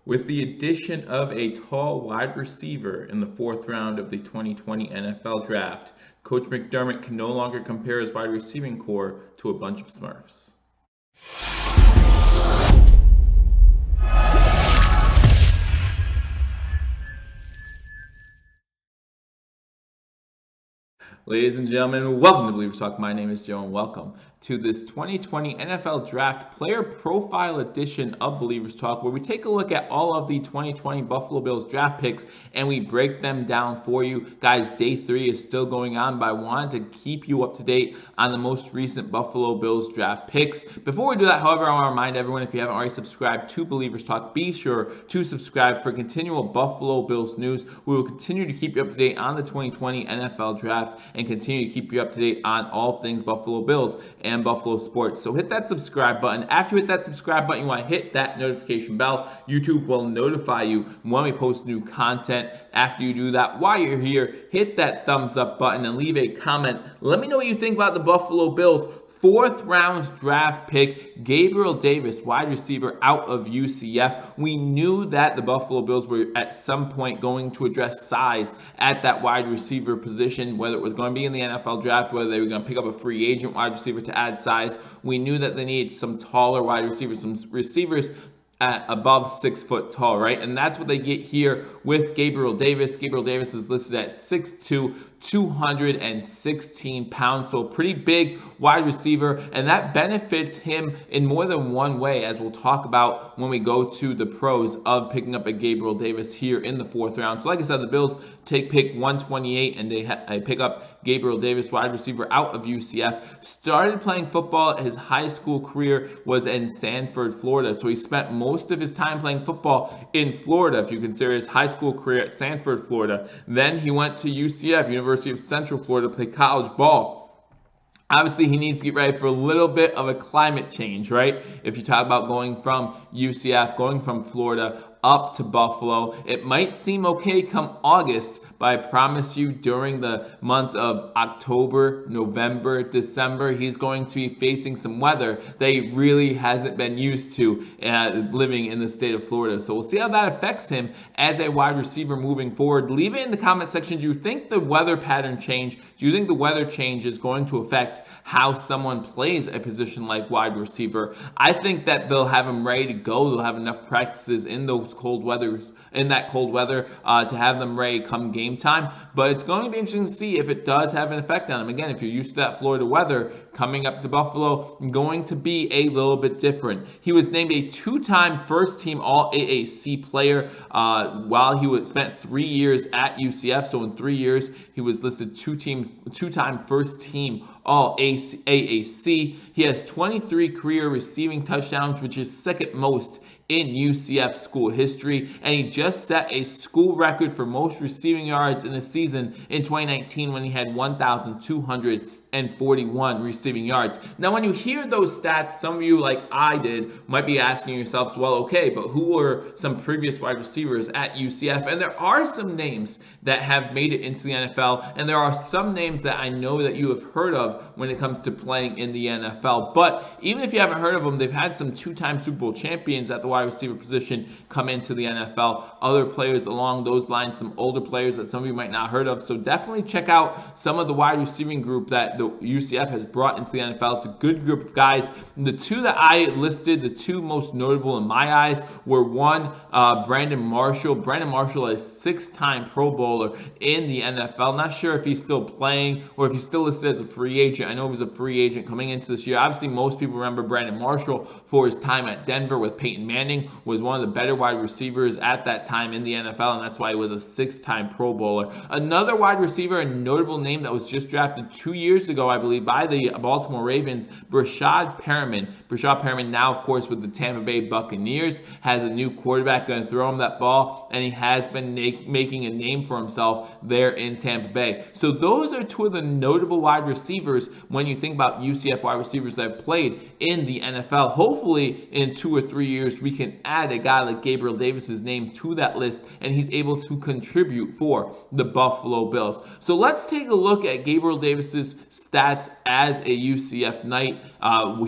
With the addition of a tall wide receiver in the fourth round of the 2020 NFL Draft, Coach McDermott can no longer compare his wide receiving core to a bunch of Smurfs. Ladies and gentlemen, welcome to Billievers Talk. My name is Joe, and welcome to this 2020 NFL Draft Player Profile Edition of Billievers Talk, where we take a look at all of the 2020 Buffalo Bills draft picks and we break them down for you. Guys, day 3 is still going on, but I wanted to keep you up to date on the most recent Buffalo Bills draft picks. Before we do that, however, I want to remind everyone, if you haven't already subscribed to Billievers Talk, be sure to subscribe for continual Buffalo Bills news. We will continue to keep you up to date on the 2020 NFL Draft and continue to keep you up to date on all things Buffalo Bills and Buffalo sports. So hit that subscribe button. After you hit that subscribe button, you want to hit that notification bell. YouTube will notify you when we post new content. After you do that, while you're here, hit that thumbs up button and leave a comment. Let me know what you think about the Buffalo Bills. Fourth round draft pick, Gabriel Davis, wide receiver out of UCF. We knew that the Buffalo Bills were at some point going to address size at that wide receiver position, whether it was going to be in the NFL draft, whether they were going to pick up a free agent wide receiver to add size. We knew that they needed some taller wide receivers, some receivers at above 6 foot tall, right? And that's what they get here with Gabriel Davis. Gabriel Davis is listed at 6'2", 216 pounds, so a pretty big wide receiver, and that benefits him in more than one way, as we'll talk about when we go to the pros of picking up a Gabriel Davis here in the fourth round. So like I said, the Bills take pick 128 and they pick up Gabriel Davis, wide receiver out of UCF. Started playing football. His high school career was in Sanford, Florida, so he spent most of his time playing football in Florida, if you consider his high school career at Sanford, Florida. Then he went to UCF, University of Central Florida, to play college ball. Obviously, he needs to get ready for a little bit of a climate change, right? If you talk about going from UCF, going from Florida up to Buffalo, it might seem okay come August, but I promise you during the months of October, November, December, he's going to be facing some weather that he really hasn't been used to living in the state of Florida. So we'll see how that affects him as a wide receiver moving forward. Leave it in the comment section. Do you think the weather pattern change? Do you think the weather change is going to affect how someone plays a position like wide receiver? I think that they'll have him ready to go. They'll have enough practices in those cold weather to have them ready come game time. But it's going to be interesting to see if it does have an effect on him. Again, if you're used to that Florida weather, coming up to Buffalo, going to be a little bit different. He was named a two-time first-team All-AAC player while he spent 3 years at UCF. So in 3 years, he was listed two-time first-team All-AAC. He has 23 career receiving touchdowns, which is second most in UCF school history, and he just set a school record for most receiving yards in a season in 2019 when he had 1,241 receiving yards. Now, when you hear those stats, some of you, like I did, might be asking yourselves, well, okay, but who were some previous wide receivers at UCF? And there are some names that have made it into the NFL, and there are some names that I know that you have heard of when it comes to playing in the NFL. But even if you haven't heard of them, they've had some two-time Super Bowl champions at the wide receiver position come into the NFL. Other players along those lines, some older players that some of you might not have heard of. So definitely check out some of the wide receiving group that the UCF has brought into the NFL. It's a good group of guys. The two that I listed, the two most notable in my eyes, were one, Brandon Marshall. Brandon Marshall is a 6-time Pro Bowler in the NFL. Not sure if he's still playing or if he's still listed as a free agent. I know he was a free agent coming into this year. Obviously, most people remember Brandon Marshall for his time at Denver with Peyton Manning. Was one of the better wide receivers at that time in the NFL, and that's why he was a 6-time Pro Bowler. Another wide receiver, a notable name that was just drafted 2 years ago, I believe, by the Baltimore Ravens, Brashad Perriman. Brashad Perriman now, of course, with the Tampa Bay Buccaneers, has a new quarterback going to throw him that ball, and he has been making a name for himself there in Tampa Bay. So those are two of the notable wide receivers when you think about UCF wide receivers that have played in the NFL. Hopefully, in 2 or 3 years, we can add a guy like Gabriel Davis's name to that list, and he's able to contribute for the Buffalo Bills. So let's take a look at Gabriel Davis's stats as a UCF Knight.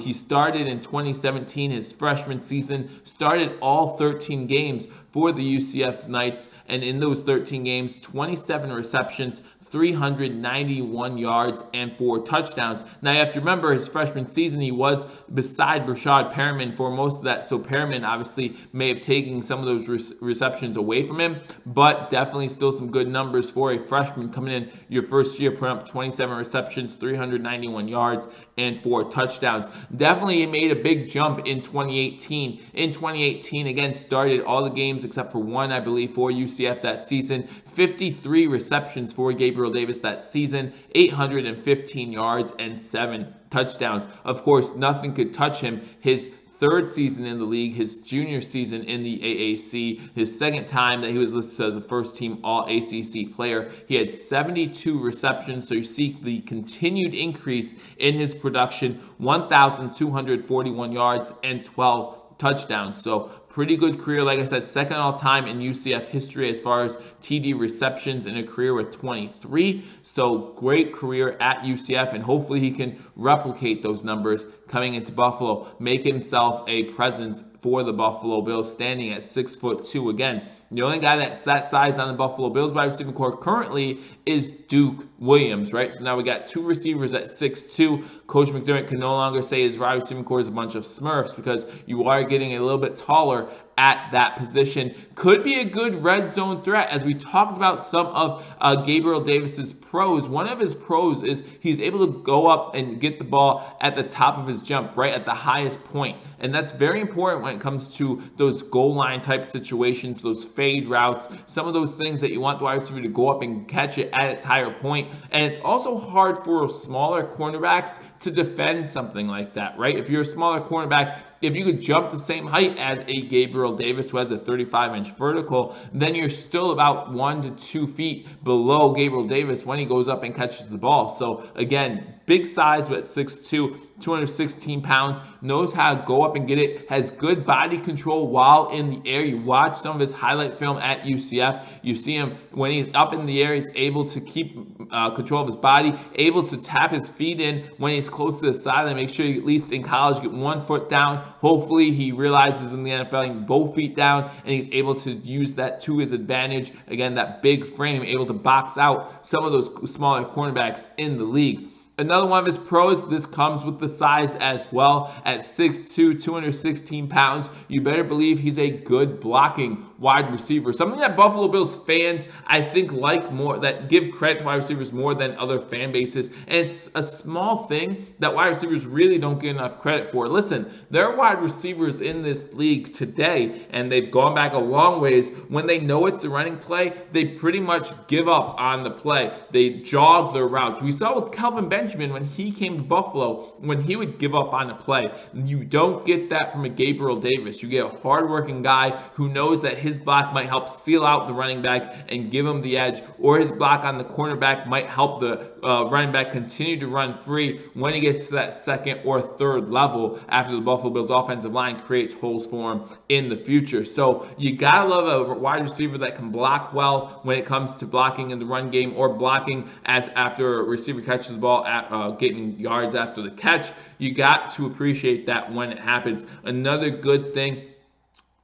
He started in 2017, his freshman season, started all 13 games for the UCF Knights, and in those 13 games, 27 receptions, 391 yards, and 4 touchdowns. Now, you have to remember, his freshman season, he was beside Rashad Perriman for most of that, so Perriman obviously may have taken some of those receptions away from him, but definitely still some good numbers for a freshman coming in your first year, putting up 27 receptions, 391 yards, and 4 touchdowns. Definitely made a big jump in 2018. In 2018, again, started all the games except for one, I believe, for UCF that season. 53 receptions for Gabriel Davis that season, 815 yards, and 7 touchdowns. Of course, nothing could touch him. His third season in the league, his junior season in the AAC, his second time that he was listed as a first-team All-ACC player. He had 72 receptions, so you see the continued increase in his production, 1,241 yards and 12 touchdowns. So pretty good career. Like I said, second all-time in UCF history as far as TD receptions in a career with 23. So great career at UCF, and hopefully he can replicate those numbers coming into Buffalo, make himself a presence for the Buffalo Bills, standing at 6'2". Again, the only guy that's that size on the Buffalo Bills wide receiver core currently is Duke Williams, right? So now we got 2 receivers at 6'2". Coach McDermott can no longer say his wide receiver core is a bunch of Smurfs, because you are getting a little bit taller at that position. Could be a good red zone threat. As we talked about some of Gabriel Davis's pros, one of his pros is he's able to go up and get the ball at the top of his jump, right at the highest point. And that's very important when it comes to those goal line type situations, those fade routes, some of those things that you want the wide receiver to go up and catch it at its higher point. And it's also hard for smaller cornerbacks to defend something like that, right? If you're a smaller cornerback, if you could jump the same height as a Gabriel Davis, who has a 35-inch vertical, then you're still about 1 to 2 feet below Gabriel Davis when he goes up and catches the ball. So again, big size, but 6'2", 216 pounds, knows how to go up and get it, has good body control while in the air. You watch some of his highlight film at UCF, you see him when he's up in the air, he's able to keep control of his body, able to tap his feet in when he's close to the sideline, make sure you, at least in college, get 1 foot down. Hopefully he realizes in the NFL he can both feet down, and he's able to use that to his advantage. Again, that big frame, able to box out some of those smaller cornerbacks in the league. Another one of his pros, this comes with the size as well. At 6'2", 216 pounds, you better believe he's a good blocking wide receiver. Something that Buffalo Bills fans, I think, like more, that give credit to wide receivers more than other fan bases. And it's a small thing that wide receivers really don't get enough credit for. Listen, there are wide receivers in this league today, and they've gone back a long ways. When they know it's a running play, they pretty much give up on the play. They jog their routes. We saw with Kelvin Benjamin when he came to Buffalo, when he would give up on a play. You don't get that from a Gabriel Davis. You get a hardworking guy who knows that his block might help seal out the running back and give him the edge, or his block on the cornerback might help the running back continue to run free when he gets to that second or third level after the Buffalo Bills offensive line creates holes for him in the future. So you gotta love a wide receiver that can block well when it comes to blocking in the run game, or blocking as after a receiver catches the ball at getting yards after the catch. You got to appreciate that when it happens. Another good thing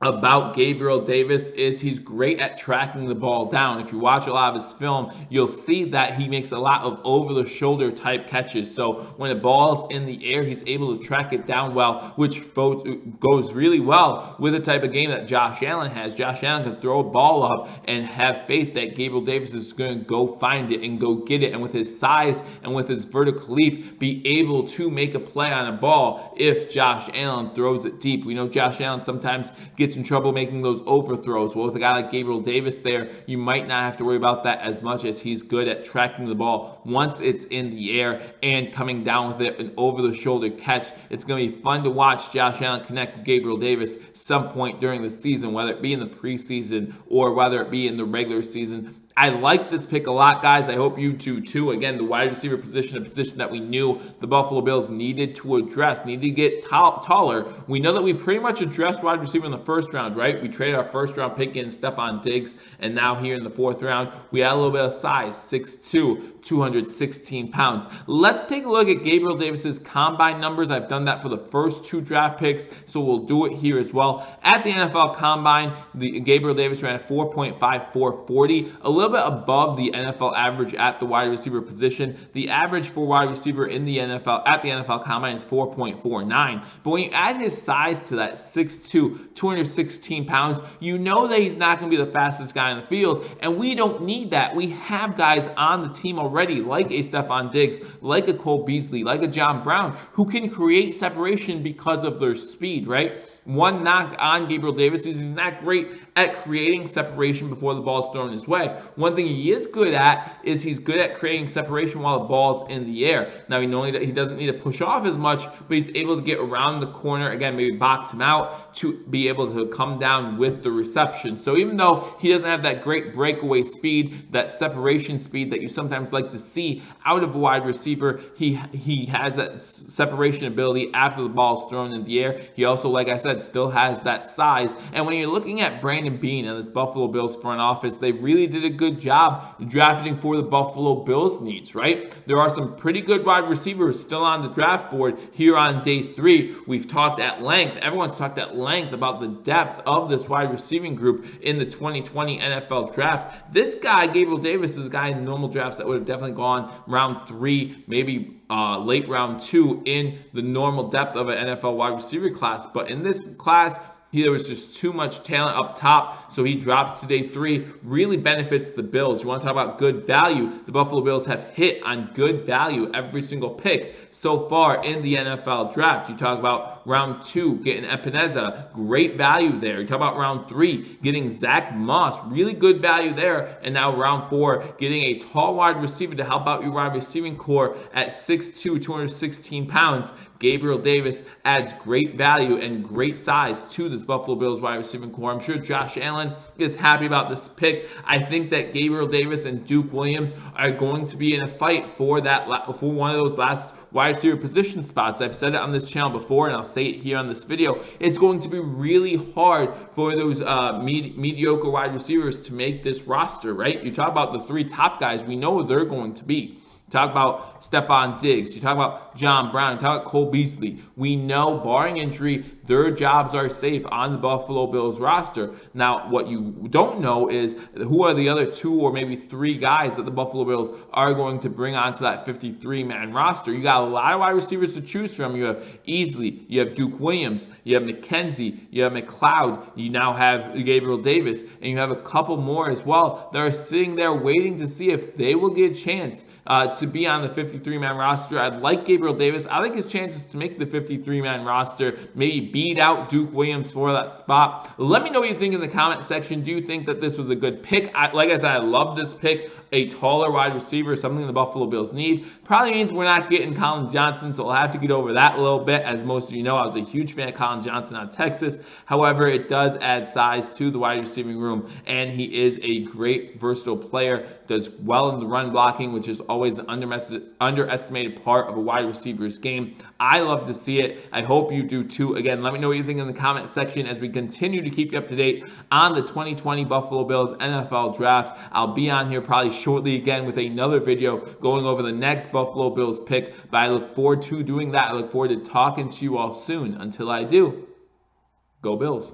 about Gabriel Davis is he's great at tracking the ball down. If you watch a lot of his film, you'll see that he makes a lot of over-the-shoulder type catches. So when the ball's in the air, he's able to track it down well, which goes really well with the type of game that Josh Allen has. Josh Allen can throw a ball up and have faith that Gabriel Davis is going to go find it and go get it, and with his size and with his vertical leap, be able to make a play on a ball if Josh Allen throws it deep. We know Josh Allen sometimes gets in trouble making those overthrows. Well, with a guy like Gabriel Davis there, you might not have to worry about that as much, as he's good at tracking the ball once it's in the air and coming down with it, an over-the-shoulder catch. It's going to be fun to watch Josh Allen connect with Gabriel Davis some point during the season, whether it be in the preseason or whether it be in the regular season I like this pick a lot, guys. I hope you do too. Again, the wide receiver position, a position that we knew the Buffalo Bills needed to address, needed to get taller. We know that we pretty much addressed wide receiver in the first round, right? We traded our first round pick in Stephon Diggs, and now here in the fourth round, we had a little bit of size, 6'2", 216 pounds. Let's take a look at Gabriel Davis's combine numbers. I've done that for the first 2 draft picks, so we'll do it here as well. At the NFL Combine, Gabriel Davis ran a 4.5440, a little bit above the NFL average at the wide receiver position. The average for wide receiver in the NFL at the NFL Combine is 4.49. But when you add his size to that, 6'2", 216 pounds, you know that he's not going to be the fastest guy in the field, and we don't need that. We have guys on the team already, like a Stephon Diggs, like a Cole Beasley, like a John Brown, who can create separation because of their speed, right? One knock on Gabriel Davis is he's not great at creating separation before the ball is thrown his way. One thing he is good at is he's good at creating separation while the ball's in the air. Now, we know that he doesn't need to push off as much, but he's able to get around the corner, again, maybe box him out to be able to come down with the reception. So even though he doesn't have that great breakaway speed, that separation speed that you sometimes like to see out of a wide receiver, he has that separation ability after the ball is thrown in the air. He also, like I said, still has that size. And when you're looking at Brandon Beane and this Buffalo Bills front office, they really did a good job drafting for the Buffalo Bills needs, right? There are some pretty good wide receivers still on the draft board here on day 3. We've talked at length, everyone's talked at length about the depth of this wide receiving group in the 2020 NFL draft. This guy, Gabriel Davis, is a guy in normal drafts that would have definitely gone round 3, maybe late round 2 in the normal depth of an NFL wide receiver class. But in this class, there was just too much talent up top, so he drops to day 3. Really benefits the Bills. You want to talk about good value? The Buffalo Bills have hit on good value every single pick so far in the NFL draft. You talk about round 2, getting Epineza, great value there. You talk about round 3, getting Zach Moss, really good value there. And now round 4, getting a tall wide receiver to help out your wide receiving core at 6'2", 216 pounds. Gabriel Davis adds great value and great size to this Buffalo Bills wide receiving core. I'm sure Josh Allen is happy about this pick. I think that Gabriel Davis and Duke Williams are going to be in a fight for one of those last wide receiver position spots. I've said it on this channel before, and I'll say it here on this video. It's going to be really hard for those mediocre wide receivers to make this roster, right? You talk about the 3 top guys, we know who they're going to be. Talk about Stephon Diggs. You talk about John Brown. You talk about Cole Beasley. We know, barring injury, their jobs are safe on the Buffalo Bills roster. Now, what you don't know is who are the other 2 or maybe 3 guys that the Buffalo Bills are going to bring onto that 53-man roster. You got a lot of wide receivers to choose from. You have Easley. You have Duke Williams. You have McKenzie. You have McLeod. You now have Gabriel Davis. And you have a couple more as well that are sitting there waiting to see if they will get a chance to be on the 53-man roster. I'd like Gabriel Davis. I like his chances to make the 53-man roster, maybe beat out Duke Williams for that spot. Let me know what you think in the comment section. Do you think that this was a good pick? Like I said, I love this pick. A taller wide receiver, something the Buffalo Bills need. Probably means we're not getting Colin Johnson, so we'll have to get over that a little bit. As most of you know, I was a huge fan of Colin Johnson out of Texas. However, it does add size to the wide receiving room, and he is a great, versatile player. Does well in the run blocking, which is always an underestimated part of a wide receiver's game. I love to see it. I hope you do too. Again, let me know what you think in the comment section as we continue to keep you up to date on the 2020 Buffalo Bills NFL Draft. I'll be on here probably shortly again with another video going over the next Buffalo Bills pick, but I look forward to doing that. I look forward to talking to you all soon. Until I do, go Bills.